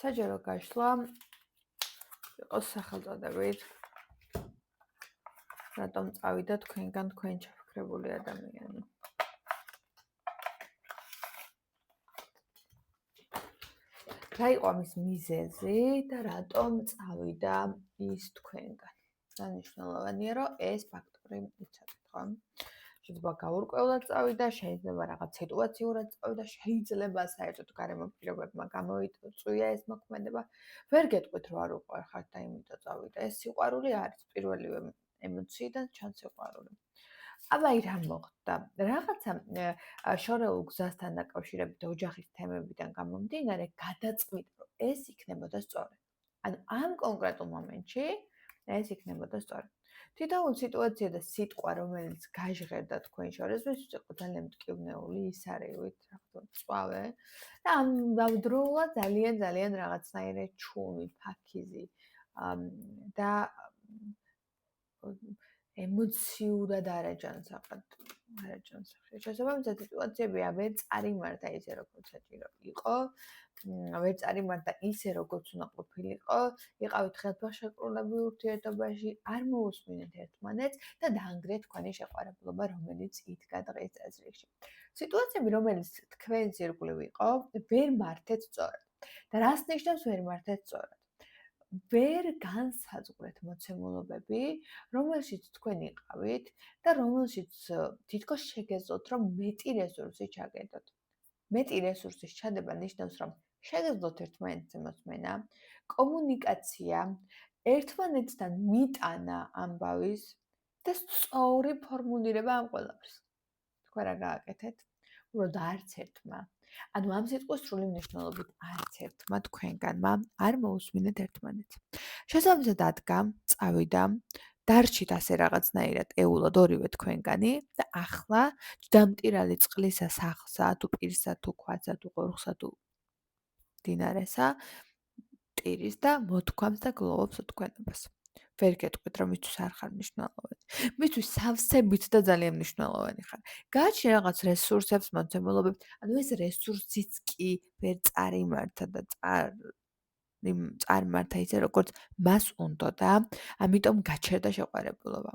საჯარო გაშლა იყოს სახელწოდებით რატომ წავიდა თქვენგან თქვენ ჩაფიქრებული ადამიანი. რა იყო ამის მიზეზი და რატომ წავიდა ის თქვენგან? დანიშნულოვანია, რომ ეს ფაქტორი იცოდეთ, ხო? შეიძლება გაურკვევლად წავიდა, შეიძლება რაღაც სიტუაციურად წავიდა, შეიძლება საერთოდ გარემო პირობებმა გამოიწვია ეს მოქმედება. ვერ გეტყვით, რომ არ უყვარხართ და იმიტომ წავიდა. ეს სიყვარული არის პირველივე ემოციიდან ჩანს სიყვარული. აბა რა მოხდა? რაღაცა შორეულ გზასთან დაკავშირებით ოჯახის თემებიდან გამომდინარე, გადაწყვიტა, რომ ეს იქნებოდა სწორი. ანუ ამ კონკრეტულ მომენტში ეს იქნებოდა სწორი. თითოეულ სიტუაცია და სიტყვა, რომელიც გაჟღერდა თქვენ შორის, ის იყო ძალიან მტკივნეული, ისარივით, რა თქმა უნდა, წვავე და ამავდროულად ძალიან რაღაცნაირი ჩუმი, ფაქიზი და ემოციურად არაჯანსაღად. შესაბამისად სიტუაციები ვერ წარიმართა ისე, როგორც საჭირო იყო. ვერ წარიმართა ისე, როგორც უნდა ყოფილიყო. იყავით ხელფასშეკრულებულ ურთიერთობაში, არ მოусმინეთ ერთმანეთს და დაანგრიეთ თქვენი შეყვარებულობა, რომელიც იდგა დღეს წესრიგში. სიტუაციები, რომელიც თქვენს ირგვლივ იყო, ვერ მართეთ სწორად. და რას ნიშნავს ვერ მართეთ სწორად? ვერ განსაზღვრეთ მოცემულობები, რომელშიც თქვენ იყავით და რომელშიც თითქოს შეგეძლოთ, რომ მეტი რესურსი ჩაგედოთ. მეტი რესურსის ჩადება ნიშნავს, რომ შეგეძლოთ ერთმანეთზე მოსმენა, კომუნიკაცია, ერთმანეთთან მიტანა ამბავის და სწორი ფორმულირება ამ ყველაფერს. თქვენ რა გააკეთეთ? უბრალოდ არც ერთმა. ანუ ამ სიტყვის სრული მნიშვნელობით არც ერთმა თქვენგანმა არ მოусმინეთ ერთმანეთს. შესაბამისად ადგა, წავიდა, დარჩით ასე რაღაცნაირად ეულად ორივე თქვენგანი და ახლა ჯდამტირალი წყლისა სახლსა, თუ პირსა, თუ ქვაცა, თუ ყორხსა, თუ დინარესა, ტირის და მოთქვამს და გლოვობს თქვენებას. ვერ გეტყვით, რომ მისთვის არ ხარ მნიშვნელოვანი. მისთვის სავსებით და ძალიან მნიშვნელოვანი ხარ. გააჩნია რაღაც რესურსებს, მოცემულობებს, ანუ ეს რესურსიც კი ვერ წარიმართა და წარმართა ისე, როგორც მას უნდა და ამიტომ გაჩერდა შეყვარებულობა.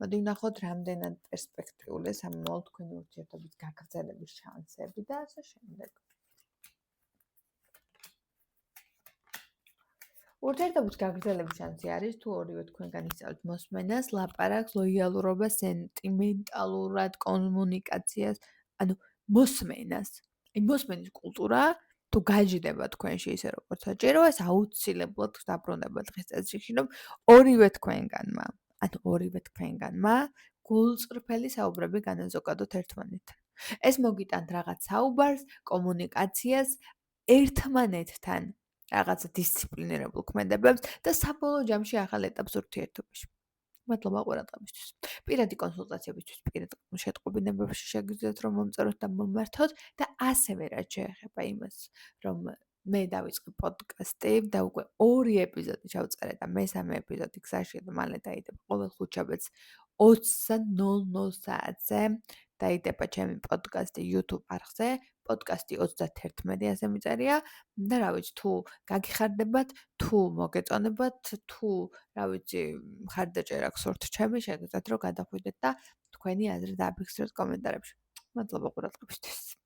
მოდი ვნახოთ, რამდენად პერსპექტიულია სამომავლო თქვენი ურთიერთობის გაგრძელების შანსები და ასე შემდეგ. ურთიერთობის გაგრძელების შანსი არის, თუ ორივე თქვენგან ისწავლეთ მოსმენას, ლაპარაკს, ლოიალურობას, სენტიმენტალურად კომუნიკაციას, ანუ მოსმენას. აი მოსმენის კულტურა თუ გაჯდება თქვენში ისე როგორც საჭირო, ეს აუცილებლად დაბრუნება დღეს წესრიგში, რომ ორივე თქვენგანმა გულწრფელი საუბრები განაზოგადოთ ერთმანეთთან. ეს მოგიტანთ რაღაც საუბარს, კომუნიკაციას ერთმანეთთან. რაღაცა დისციპლინირებულ ქმედებებს და საბოლოო ჯამში ახალ ეტაპს ურთიერთობაში. მადლობა ყურადღებისთვის. პირადი კონსულტაციებისთვის პირად შეტყობინებებში შეგიძლიათ რომ მომწეროთ და მომართოთ და ასევე რაც შეეხება იმას, რომ მე დავიწყე პოდკასტი და უკვე 2 ეპიზოდი ჩავწერე და მესამე ეპიზოდი გზაში და მალე დაიდება ყოველ ხუთშაბათს 20:00 საათზე დაიდება ჩემი პოდკასტი YouTube არხზე, პოდკასტი 31 ასე მიწერია და რა ვიცი, თუ გაგიხარდებათ, თუ მოგეწონებათ, თუ რა ვიცი, მხარდაჭერა გსურთ ჩემი, შეგიძლიათ რომ გადახვიდეთ და თქვენი აზრი დააფიქსიროთ კომენტარებში. მადლობა ყურადღებისთვის.